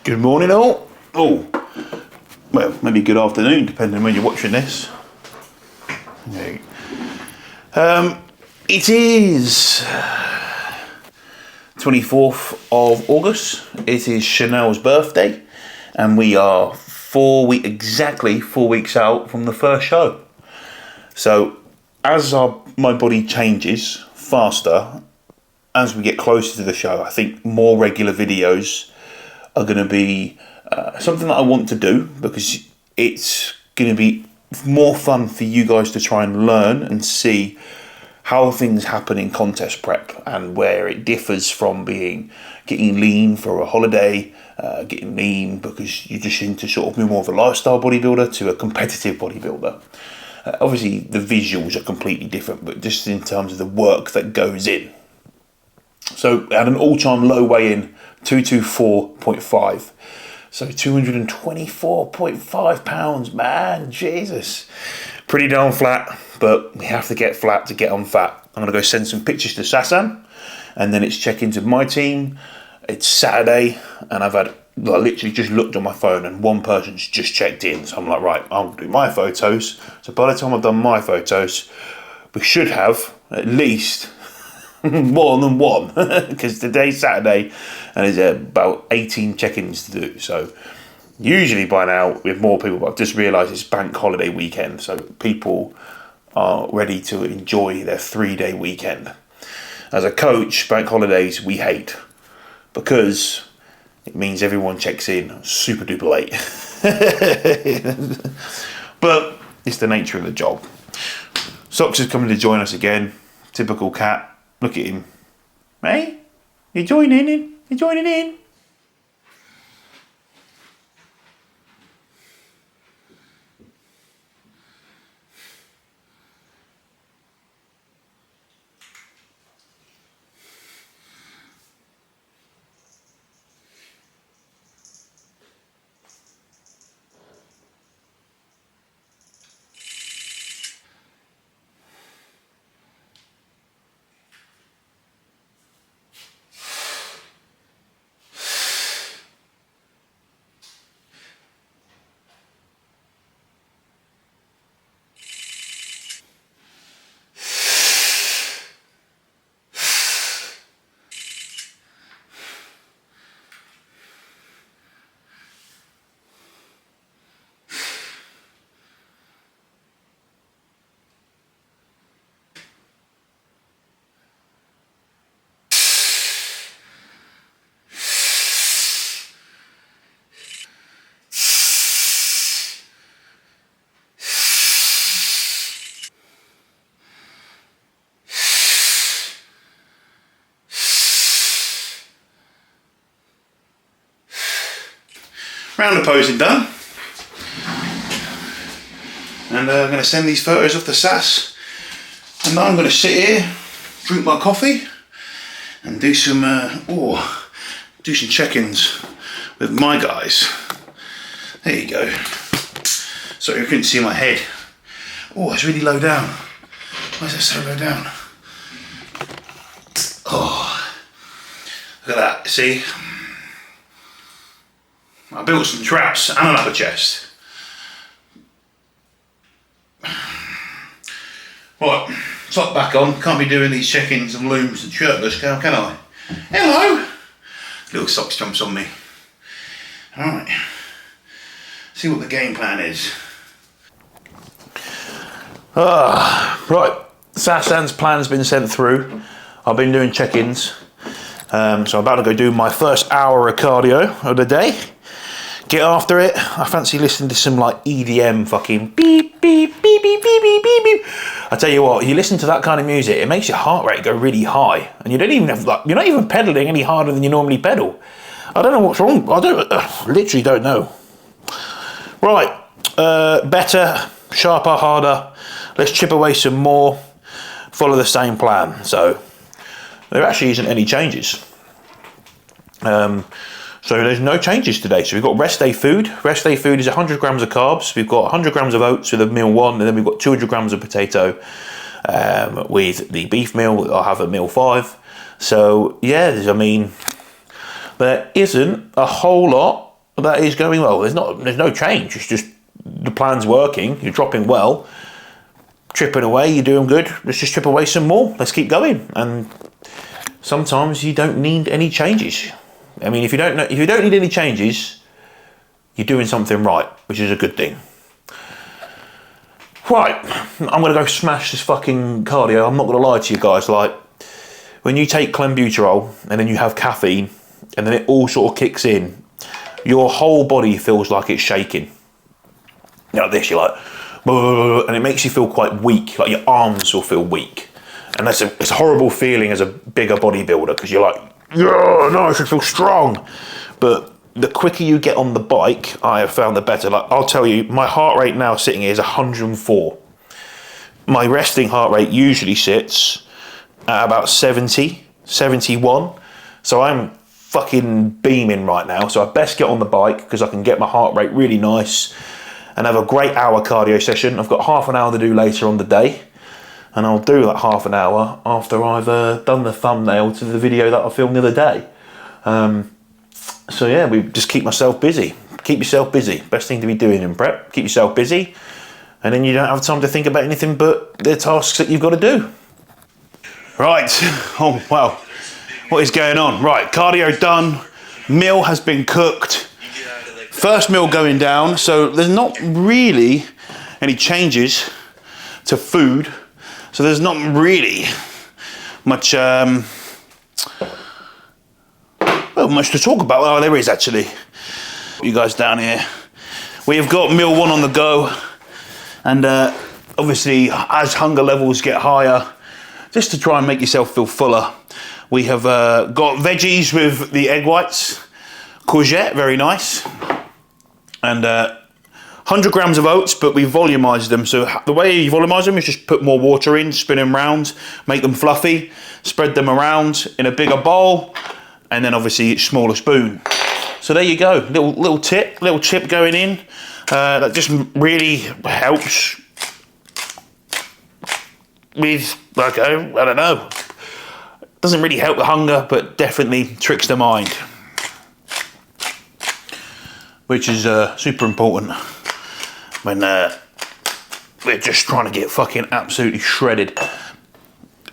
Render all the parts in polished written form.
Good morning all. Oh, well, maybe good afternoon, depending on when you're watching this. It is 24th of August. It is Chanel's birthday, and we are exactly 4 weeks out from the first show. So, as my body changes faster, as we get closer to the show, I think more regular videos are going to be something that I want to do, because it's going to be more fun for you guys to try and learn and see how things happen in contest prep and where it differs from getting lean for a holiday, getting lean because you're just into sort of more of a lifestyle bodybuilder to a competitive bodybuilder. Obviously the visuals are completely different, but just in terms of the work that goes in. So at an all-time low weigh-in, 224.5. So 224.5 pounds, man, Jesus. Pretty darn flat, but we have to get flat to get on fat. I'm going to go send some pictures to Sasan, and then it's check-ins with my team. It's Saturday, and I literally just looked on my phone, and one person's just checked in. So I'm like, right, I'll do my photos. So by the time I've done my photos, we should have at least more than one, because today's Saturday and there's about 18 check-ins to do. So usually by now we have more people, but I've just realised it's bank holiday weekend, so people are ready to enjoy their 3-day weekend. As a coach, bank holidays we hate, because it means everyone checks in super duper late. But it's the nature of the job. Socks is coming to join us again. Typical cat. Look at him. Hey, you joining in? You joining in? Round of posing done, and I'm going to send these photos off to SAS, and I'm going to sit here, drink my coffee, and do some check-ins with my guys. There you go. Sorry, I couldn't see my head. Oh, it's really low down. Why is that so low down? Oh, look at that. See. I built some traps and an upper chest. Right, top back on. Can't be doing these check-ins and looms and shirtless, can I? Hello! Little socks jumps on me. Alright. See what the game plan is. Right, Sasan's plan's been sent through. I've been doing check-ins. So I'm about to go do my first hour of cardio of the day. Get after it. I fancy listening to some like EDM fucking beep, beep, beep, beep, beep, beep, beep, beep. I tell you what, you listen to that kind of music, it makes your heart rate go really high. And you don't even have, like, you're not even pedaling any harder than you normally pedal. I don't know what's wrong. I literally don't know. Right, better, sharper, harder. Let's chip away some more. Follow the same plan. So there actually isn't any changes. So there's no changes today. So we've got rest day food. Rest day food is 100 grams of carbs. We've got 100 grams of oats with a meal 1, and then we've got 200 grams of potato with the beef meal. I'll have a meal 5. So yeah, I mean, there isn't a whole lot that is going well. There's no change. It's just the plan's working. You're dropping well, tripping away. You're doing good. Let's just chip away some more. Let's keep going. And sometimes you don't need any changes. I mean, if you don't need any changes, you're doing something right, which is a good thing. Right, I'm gonna go smash this fucking cardio. I'm not gonna lie to you guys. Like, when you take clenbuterol and then you have caffeine, and then it all sort of kicks in, your whole body feels like it's shaking. You know, this, you're like, and it makes you feel quite weak. Like your arms will feel weak, and it's a horrible feeling as a bigger bodybuilder, because you're like, yeah, no, I should feel strong. But the quicker you get on the bike, I have found the better. Like, I'll tell you, my heart rate now sitting here is 104. My resting heart rate usually sits at about 70, 71. So I'm fucking beaming right now. So I best get on the bike, because I can get my heart rate really nice and have a great hour cardio session. I've got half an hour to do later on the day, and I'll do that half an hour after I've done the thumbnail to the video that I filmed the other day. So yeah, we just keep myself busy. Keep yourself busy. Best thing to be doing in prep. Keep yourself busy, and then you don't have time to think about anything but the tasks that you've got to do. Right. Oh wow. What is going on? Right, cardio done. Meal has been cooked. First meal going down. So there's not really any changes to food. So there's not really much much to talk about. Oh, there is actually. You guys down here. We have got meal one on the go, and obviously as hunger levels get higher, just to try and make yourself feel fuller, we have got veggies with the egg whites, courgette, very nice, and 100 grams of oats, but we volumized them. So the way you volumize them is just put more water in, spin them round, make them fluffy, spread them around in a bigger bowl, and then obviously each smaller spoon. So there you go, little chip going in. That just really helps with, like, I don't know. Doesn't really help the hunger, but definitely tricks the mind, which is super important when we're just trying to get fucking absolutely shredded.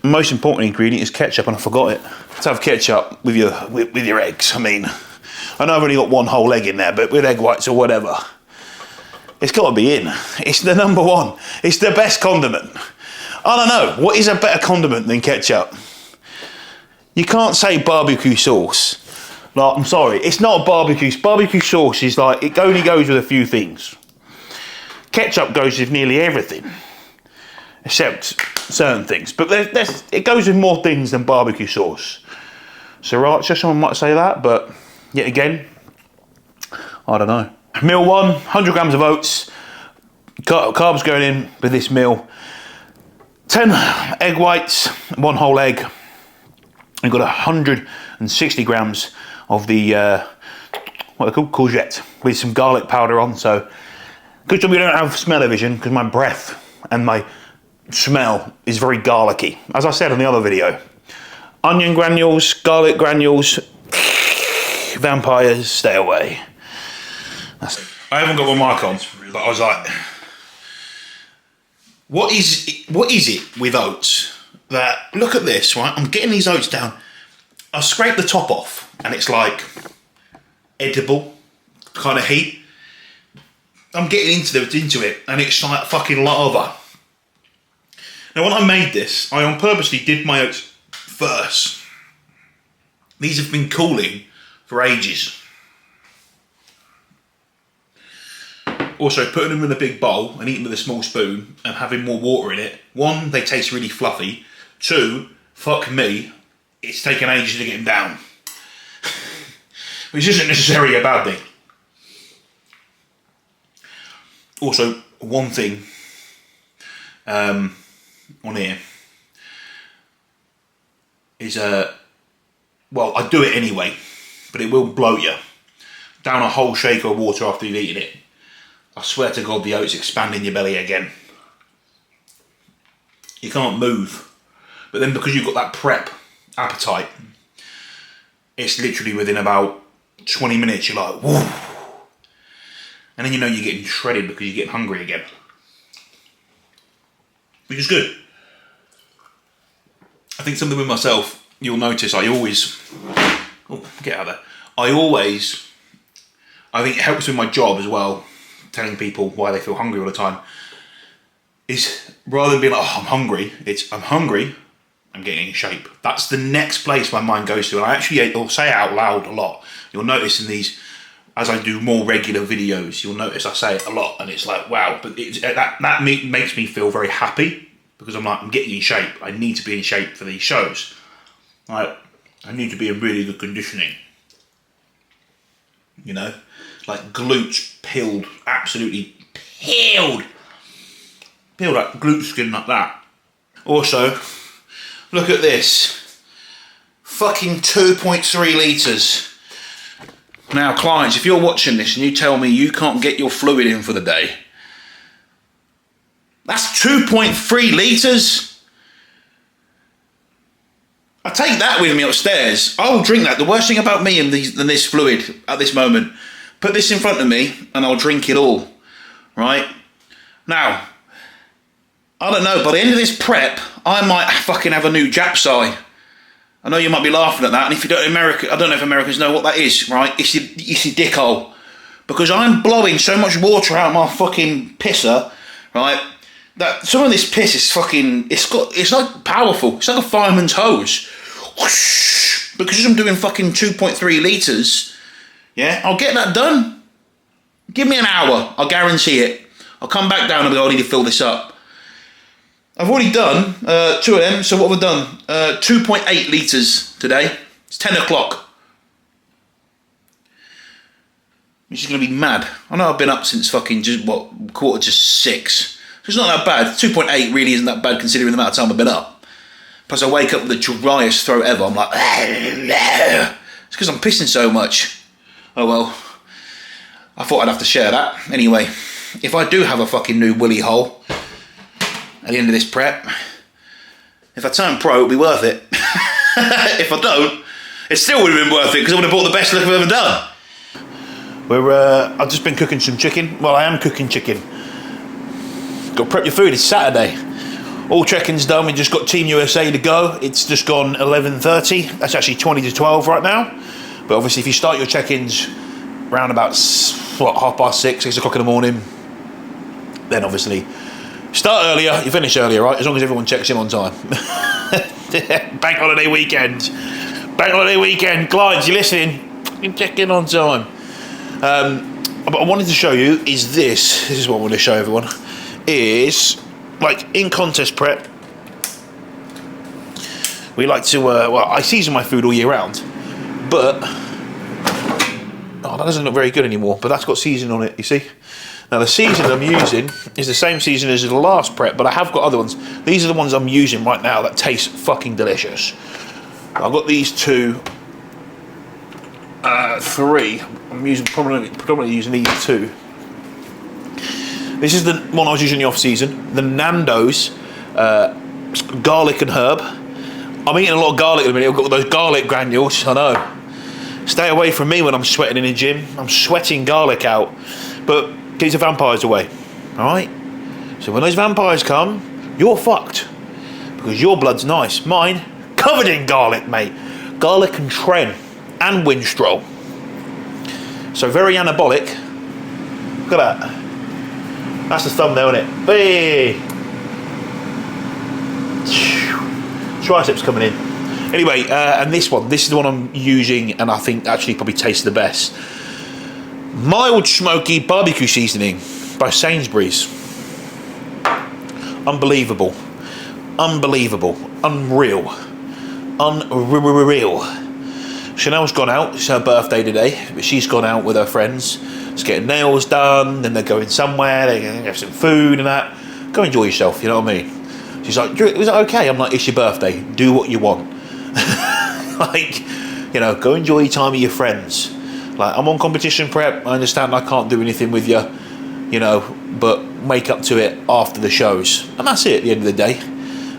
Most important ingredient is ketchup, and I forgot it. To have ketchup with your eggs. I mean, I know I've only got one whole egg in there, but with egg whites or whatever, it's got to be in. It's the number one. It's the best condiment. I don't know, what is a better condiment than ketchup? You can't say barbecue sauce. Like, I'm sorry, it's not a barbecue. Barbecue sauce is like, it only goes with a few things. Ketchup goes with nearly everything, except certain things. But it goes with more things than barbecue sauce. Sriracha, someone might say that, but yet again, I don't know. Meal one, 100 grams of oats. Carbs going in with this meal. 10 egg whites, one whole egg. We've got 160 grams of the, what they're called, courgette, with some garlic powder on. So, good job we don't have smell-o-vision, because my breath and my smell is very garlicky. As I said in the other video, onion granules, garlic granules, vampires, stay away. I haven't got my mic on, but I was like, what is it with oats that, look at this, right? I'm getting these oats down. I scrape the top off, and it's like edible kind of heat. I'm getting into it, and it's like fucking lava. Now, when I made this, I on purposely did my oats first. These have been cooling for ages. Also, putting them in a big bowl and eating with a small spoon and having more water in it. One, they taste really fluffy. Two, fuck me, it's taken ages to get them down. Which isn't necessarily a bad thing. Also, one thing on here is, well, I do it anyway, but it will bloat you. Down a whole shaker of water after you've eaten it. I swear to God, the oats expand in your belly again. You can't move. But then because you've got that prep appetite, it's literally within about 20 minutes, you're like, whoa. And then you know you're getting shredded because you're getting hungry again. Which is good. I think something with myself, you'll notice I always... Oh, get out of there. I think it helps with my job as well, telling people why they feel hungry all the time, is rather than being like, oh, I'm hungry, it's I'm hungry, I'm getting in shape. That's the next place my mind goes to. And I actually will say it out loud a lot. You'll notice in these, as I do more regular videos, you'll notice I say it a lot, and it's like, wow, but that makes me feel very happy, because I'm like, I'm getting in shape. I need to be in shape for these shows. Like, I need to be in really good conditioning. You know, like glutes peeled, absolutely peeled like glute skin like that. Also, look at this, fucking 2.3 litres. Now clients, if you're watching this and you tell me you can't get your fluid in for the day, that's 2.3 litres. I take that with me upstairs. I will drink that. The worst thing about me and this fluid at this moment, put this in front of me and I'll drink it all, right? Now, I don't know, by the end of this prep, I might fucking have a new Japsai. I know you might be laughing at that, and if you don't America, I don't know if Americans know what that is, right? It's your dick hole. Because I'm blowing so much water out of my fucking pisser, right? That some of this piss is fucking, it's like powerful. It's like a fireman's hose. Whoosh! Because I'm doing fucking 2.3 litres, yeah, I'll get that done. Give me an hour, I'll guarantee it. I'll come back down and go, I need to fill this up. I've already done 2 of them, so what have I done? 2.8 litres today. It's 10 o'clock. Which is going to be mad. I know I've been up since fucking just, what, 5:45. So it's not that bad. 2.8 really isn't that bad considering the amount of time I've been up. Plus I wake up with the driest throat ever. I'm like, it's because I'm pissing so much. Oh well. I thought I'd have to share that. Anyway, if I do have a fucking new willy hole at the end of this prep, if I turn pro, it'll be worth it. If I don't, it still would have been worth it because I would have bought the best look I've ever done. I've just been cooking some chicken. Well, I am cooking chicken. Got to prep your food. It's Saturday. All check-ins done. We just got Team USA to go. It's just gone 11:30. That's actually 20 to 12 right now. But obviously, if you start your check-ins around about 6:30, 6 o'clock in the morning, then obviously start earlier, you finish earlier, right? As long as everyone checks in on time. Bank holiday weekend. Bank holiday weekend. Clients, you listening? You can check in on time. But I wanted to show you is this. This is what I want to show everyone. Is like in contest prep, we like to, well, I season my food all year round, but, oh, that doesn't look very good anymore, but that's got seasoning on it, you see? Now the season I'm using is the same season as the last prep, but I have got other ones. These are the ones I'm using right now that taste fucking delicious. I've got these two, 3. I'm using predominantly using these 2. This is the one I was using in the off season, the Nando's garlic and herb. I'm eating a lot of garlic at the minute. I've got those garlic granules, I know. Stay away from me when I'm sweating in the gym. I'm sweating garlic out, but keeps the vampires away, all right? So when those vampires come, you're fucked, because your blood's nice. Mine, covered in garlic, mate. Garlic and Tren and Winstrol. So very anabolic. Look at that. That's the thumbnail, isn't it? Hey! Triceps coming in. Anyway, and this is the one I'm using, and I think actually probably tastes the best. Mild smoky barbecue seasoning by Sainsbury's. Unbelievable. Unbelievable. Unreal. Unreal. Chanel's gone out. It's her birthday today, but she's gone out with her friends. Just getting nails done, then they're going somewhere, they're going to have some food and that. Go enjoy yourself, you know what I mean? She's like, is that okay? I'm like, it's your birthday. Do what you want. Like, you know, go enjoy your time with your friends. Like, I'm on competition prep. I understand I can't do anything with you, you know, but make up to it after the shows. And that's it at the end of the day.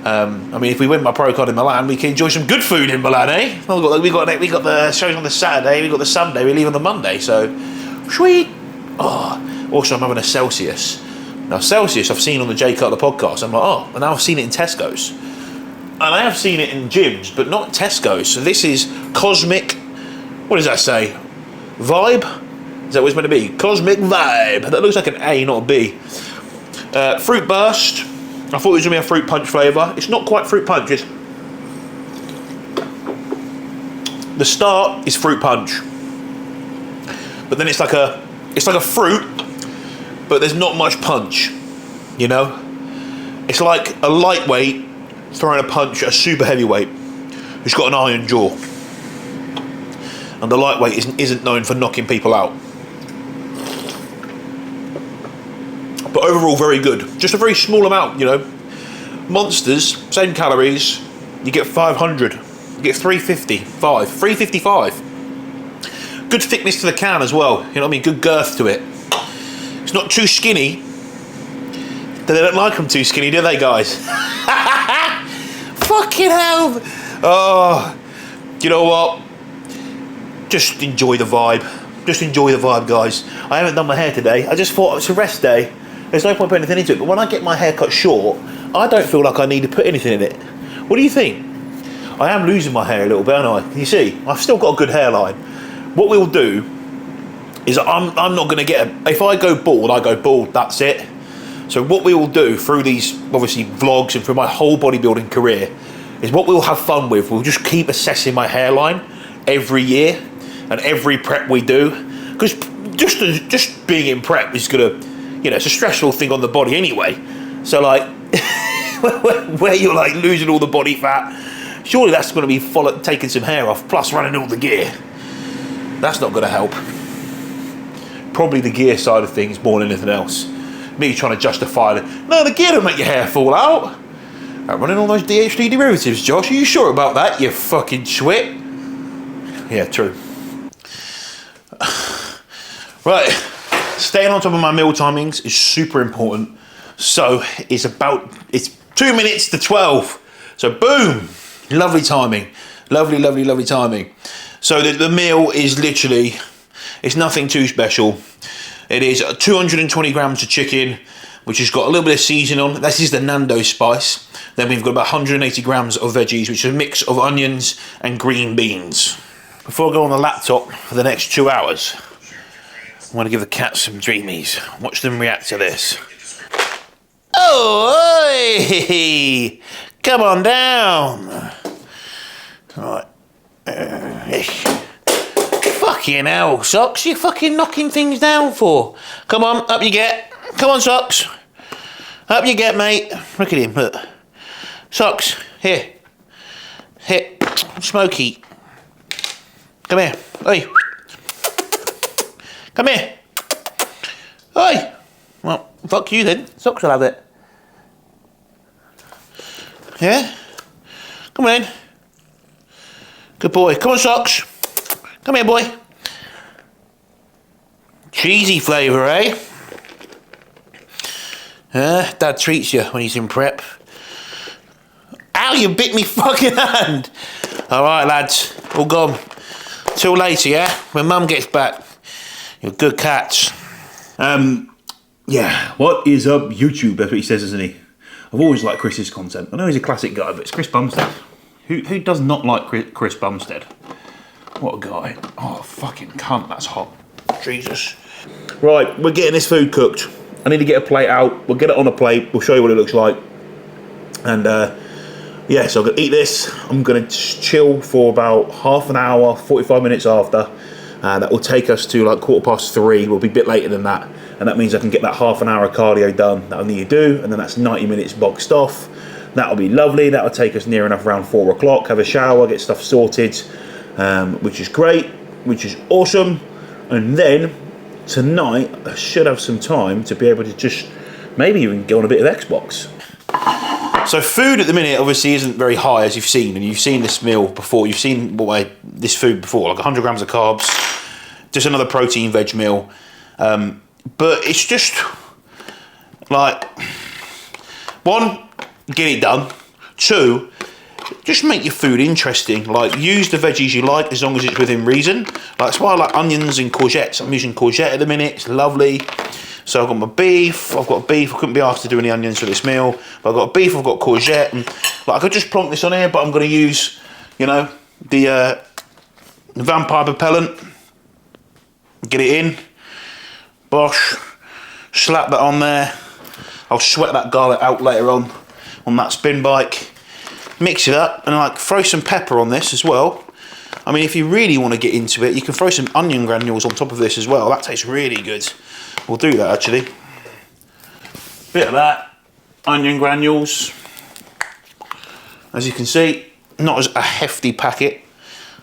I mean, if we win my pro card in Milan, we can enjoy some good food in Milan, eh? We got the shows on the Saturday, we got the Sunday, we leave on the Monday, so sweet. Oh, also I'm having a Celsius. Now Celsius I've seen on the J Cutler podcast. I'm like, oh, and now I've seen it in Tesco's. And I have seen it in gyms, but not Tesco's. So this is Cosmic, what does that say? Vibe? Is that what it's meant to be? Cosmic Vibe. That looks like an A, not a B. Fruit Burst. I thought it was going to be a fruit punch flavour. It's not quite fruit punch. The start is fruit punch. But then it's like a fruit, but there's not much punch, you know? It's like a lightweight throwing a punch at a super heavyweight who's got an iron jaw. And the lightweight isn't known for knocking people out. But overall, very good. Just a very small amount, you know. Monsters, same calories, you get 500. You get 355. Good thickness to the can as well, you know what I mean? Good girth to it. It's not too skinny. They don't like them too skinny, do they, guys? Fucking hell! Oh, you know what? Just enjoy the vibe. Just enjoy the vibe, guys. I haven't done my hair today. I just thought it's a rest day. There's no point putting anything into it. But when I get my hair cut short, I don't feel like I need to put anything in it. What do you think? I am losing my hair a little bit, aren't I? Can you see? I've still got a good hairline. What we'll do is I'm not going to get if I go bald, I go bald. That's it. So what we will do through these, obviously, vlogs and through my whole bodybuilding career is what we'll have fun with. We'll just keep assessing my hairline every year and every prep we do. Because just being in prep is going to, you know, it's a stressful thing on the body anyway. So, like, where you're, like, losing all the body fat, surely that's going to be taking some hair off, plus running all the gear. That's not going to help. Probably the gear side of things more than anything else. Me trying to justify it. No, the gear don't make your hair fall out. I'm running all those DHT derivatives, Josh. Are you sure about that, you fucking twit? Yeah, true. Right. Staying on top of my meal timings is super important. So it's 2 minutes to 12. So boom. Lovely timing. Lovely timing. So the meal is literally, it's nothing too special. It is 220 grams of chicken, which has got a little bit of seasoning on. This is the Nando spice. Then we've got about 180 grams of veggies, which is a mix of onions and green beans. Before I go on the laptop for the next 2 hours, I'm going to give the cats some dreamies. Watch them react to this. Oh, hey! Come on down. All right. Fucking hell, Socks, you fucking knocking things down for? Come on, up you get. Come on, Socks. Up you get, mate. Look at him, look. Socks, here. Here, Smokey. Come here. Oi. Come here. Oi. Well, fuck you then. Socks will have it. Yeah? Come on in. Good boy. Come on, Socks. Come here, boy. Cheesy flavour, eh? Dad treats you when he's in prep. Ow, you bit me fucking hand. Alright, lads. All gone. Till later, yeah? When Mum gets back. You're good cats. Yeah. What is up, YouTube? That's what he says, isn't he? I've always liked Chris's content. I know he's a classic guy, but it's Chris Bumstead. Who does not like Chris Bumstead? What a guy. Oh, fucking cunt, that's hot. Jesus. Right, we're getting this food cooked. I need to get a plate out. We'll get it on a plate. We'll show you what it looks like. And, yeah, so I'm going to eat this. I'm going to chill for about half an hour, 45 minutes after. That will take us to, like, 3:15. We'll be a bit later than that. And that means I can get that half an hour of cardio done that I need to do. And then that's 90 minutes boxed off. That'll be lovely. That'll take us near enough around 4 o'clock. Have a shower, get stuff sorted. Which is great, which is awesome. And then tonight I should have some time to be able to just maybe even go on a bit of Xbox. So food at the minute obviously isn't very high, as you've seen, and you've seen this meal before. You've seen this food before, like 100 grams of carbs, just another protein veg meal. But it's just like, one, get it done. Two, just make your food interesting. Like, use the veggies you like as long as it's within reason. Like, that's why I like onions and courgettes. I'm using courgette at the minute, it's lovely. So I've got my beef, I couldn't be asked to do any onions for this meal, but I've got beef, I've got courgette, and like, I could just plonk this on here, but I'm going to use, you know, the vampire propellant, get it in, bosh, slap that on there. I'll sweat that garlic out later on that spin bike, mix it up, and like throw some pepper on this as well. I mean, if you really want to get into it, you can throw some onion granules on top of this as well. That tastes really good. We'll do that actually. Bit of that, onion granules. As you can see, not as a hefty packet.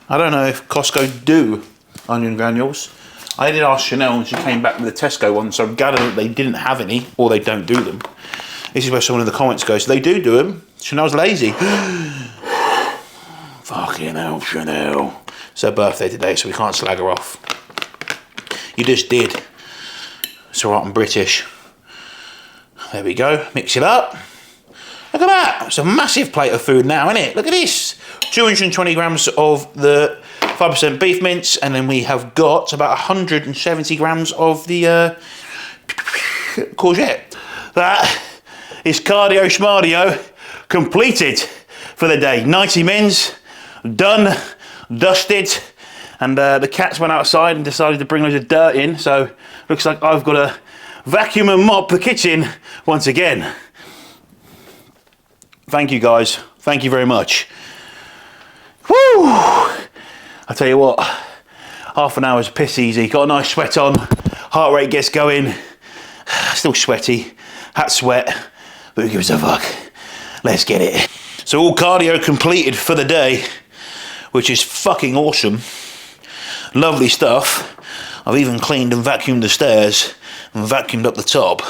I don't know if Costco do onion granules. I did ask Chanel and she came back with a Tesco one, so I'm gathering that they didn't have any, or they don't do them. This is where someone in the comments goes, they do them. Chanel's lazy. Fucking hell, Chanel. It's her birthday today, so we can't slag her off. You just did. It's alright, I'm British. There we go, mix it up. Look at that, it's a massive plate of food now, isn't it? Look at this. 220 grams of the 5% beef mince, and then we have got about 170 grams of the courgette. That is cardio schmardio completed for the day. 90 mins, done, dusted, and the cats went outside and decided to bring loads of dirt in, so looks like I've got to vacuum and mop the kitchen once again. Thank you guys, thank you very much. Woo! I tell you what, half an hour's piss easy, got a nice sweat on, heart rate gets going, still sweaty, hat sweat, but who gives a fuck? Let's get it. So all cardio completed for the day, which is fucking awesome. Lovely stuff. I've even cleaned and vacuumed the stairs and vacuumed up the top.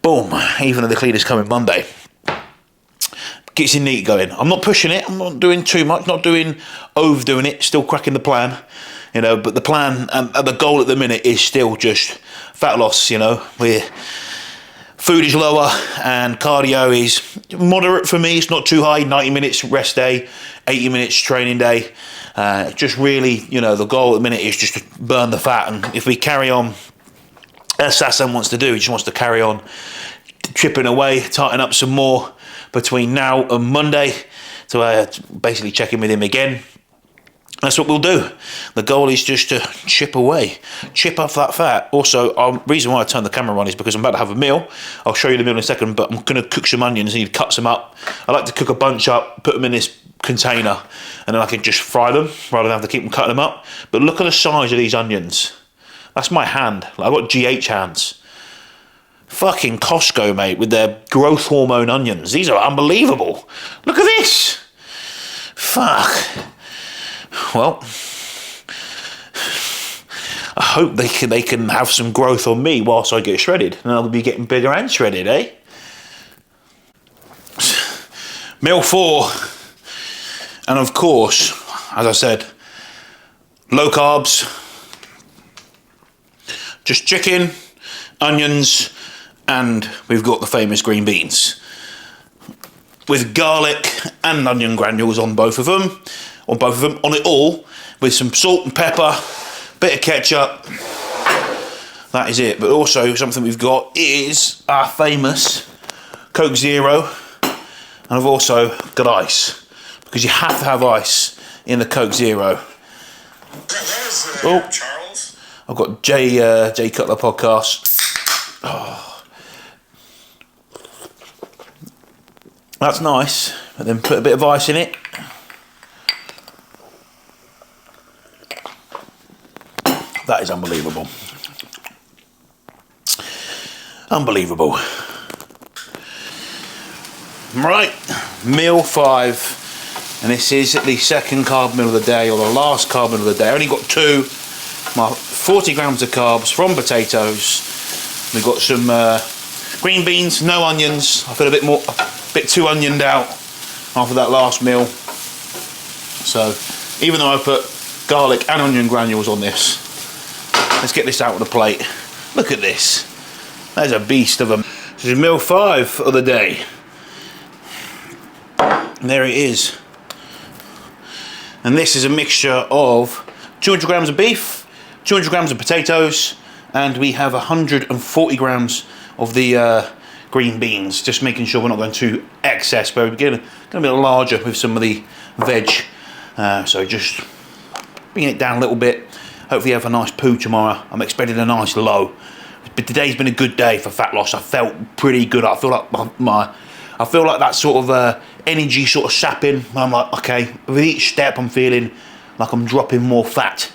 Boom, even though the cleaner's coming Monday. Gets your neat going. I'm not pushing it, I'm not doing too much, not overdoing it, still cracking the plan, you know, but the plan and the goal at the minute is still just fat loss, you know, where food is lower and cardio is moderate for me, it's not too high, 90 minutes rest day, 80 minutes training day, just really, you know, the goal at the minute is just to burn the fat, and if we carry on, as Sassan wants to do, he just wants to carry on chipping away, tighten up some more, between now and Monday to basically check in with him again. That's what we'll do. The goal is just to chip away, chip off that fat. Also, the reason why I turned the camera on is because I'm about to have a meal. I'll show you the meal in a second, but I'm going to cook some onions. I need to cut some up. I like to cook a bunch up, put them in this container, and then I can just fry them rather than have to keep them cutting them up. But look at the size of these onions. That's my hand. Like, I've got GH hands. Fucking Costco, mate, with their growth hormone onions. These are unbelievable. Look at this. Fuck. Well, I hope they can have some growth on me whilst I get shredded, and I'll be getting bigger and shredded, eh? Meal 4, and of course, as I said, low carbs, just chicken, onions, and we've got the famous green beans with garlic and onion granules on both of them, on it all, with some salt and pepper, bit of ketchup. That is it. But also something we've got is our famous Coke Zero, and I've also got ice, because you have to have ice in the Coke Zero. Oh, Charles. I've got Jay Cutler podcast. Oh. That's nice, but then put a bit of ice in it. That is unbelievable. Unbelievable. Right, meal 5, and this is the second carb meal of the day, or the last carb meal of the day. I only got 2. My 40 grams of carbs from potatoes. We've got some green beans, no onions. I feel a bit too onioned out after that last meal. So even though I put garlic and onion granules on this, let's get this out of the plate. Look at this. There's a beast of a... This is meal 5 of the day. And there it is. And this is a mixture of 200 grams of beef, 200 grams of potatoes, and we have 140 grams of the green beans, just making sure we're not going to excess, but we're going to be larger with some of the veg. So just bring it down a little bit. Hopefully have a nice poo tomorrow. I'm expecting a nice low. But today's been a good day for fat loss. I felt pretty good. I feel like I feel like that sort of energy sort of sapping. I'm like, okay, with each step I'm feeling like I'm dropping more fat.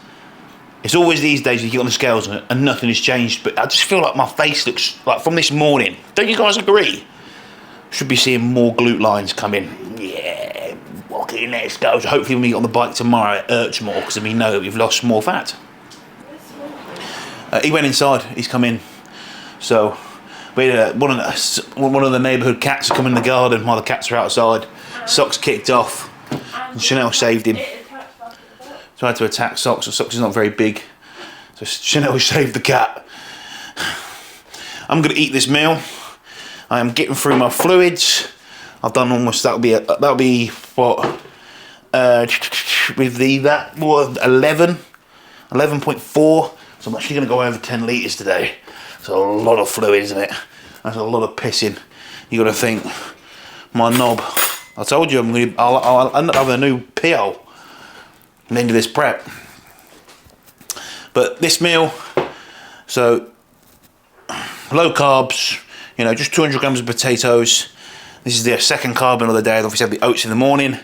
It's always these days you get on the scales and nothing has changed, but I just feel like my face looks like from this morning. Don't you guys agree? Should be seeing more glute lines come in. Yeah, okay, let's go. So hopefully when we get on the bike tomorrow it hurts more because we know we've lost more fat. He went inside, he's come in. So we had one of the neighbourhood cats come in the garden while the cats are outside. Socks kicked off and Chanel saved him. Tried to attack Socks, but Socks is not very big. So Chanel saved the cat. I'm going to eat this meal. I am getting through my fluids. I've done almost, that'll be what, with that, what, 11.4. So I'm actually going to go over 10 litres today. It's a lot of fluid, isn't it? That's a lot of pissing. You got to think, my knob. I told you I'll end up having a new PO. The end of this prep. But this meal, so low carbs, you know, just 200 grams of potatoes. This is the second carb meal of the day. I obviously have the oats in the morning,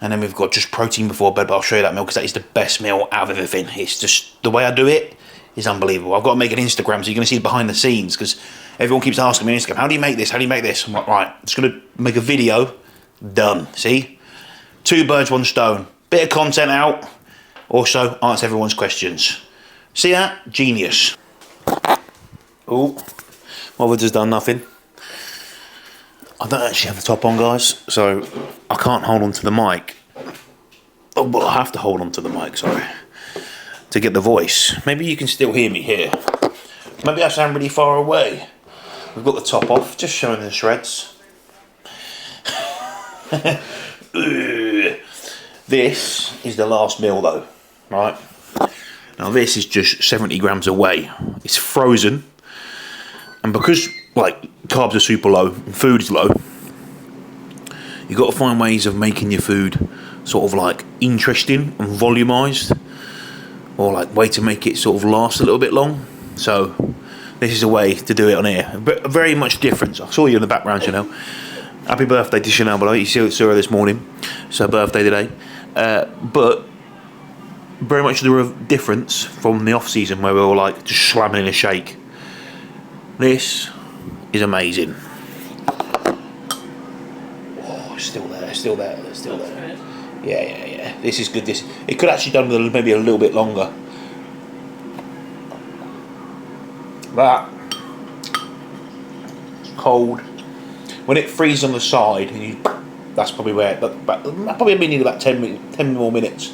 and then we've got just protein before bed, but I'll show you that meal because that is the best meal out of everything. It's just, the way I do it is unbelievable. I've got to make an Instagram, so you're going to see behind the scenes, because everyone keeps asking me on Instagram, how do you make this, how do you make this? I'm like, right, I'm just going to make a video, done, see? 2 birds, 1 stone. Bit of content out, also answer everyone's questions. See that? Genius. Oh, Mother just done nothing. I don't actually have the top on, guys, so I can't hold on to the mic. Oh, well, I have to hold on to the mic, sorry, to get the voice. Maybe you can still hear me here. Maybe I sound really far away. We've got the top off, just showing the shreds. This is the last meal though, right? Now this is just 70 grams away. It's frozen, and because like carbs are super low and food is low, you've got to find ways of making your food sort of like interesting and volumized, or like way to make it sort of last a little bit long. So this is a way to do it on here, but very much different. I saw you in the background, Chanel. Happy birthday to Chanel, by the way. You saw her this morning. It's her birthday today. But very much the difference from the off season where we were like just slamming in a shake. This is amazing. Oh, still there. Yeah. This is good. It could actually done with maybe a little bit longer. That cold. When it freezes on the side, and that's probably where. Probably need about 10 more minutes.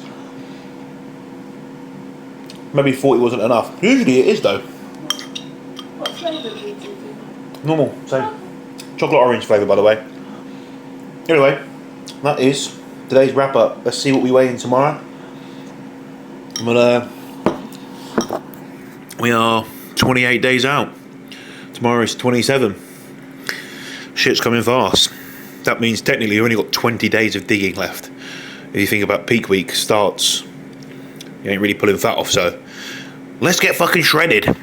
Maybe 40 wasn't enough. Usually it is though. What flavour do you do? Normal, same. Chocolate orange flavour, by the way. Anyway, that is today's wrap up. Let's see what we weigh in tomorrow. We are 28 days out. Tomorrow is 27. Shit's coming fast. That means technically you've only got 20 days of digging left. If you think about peak week starts, you ain't really pulling fat off, so let's get fucking shredded.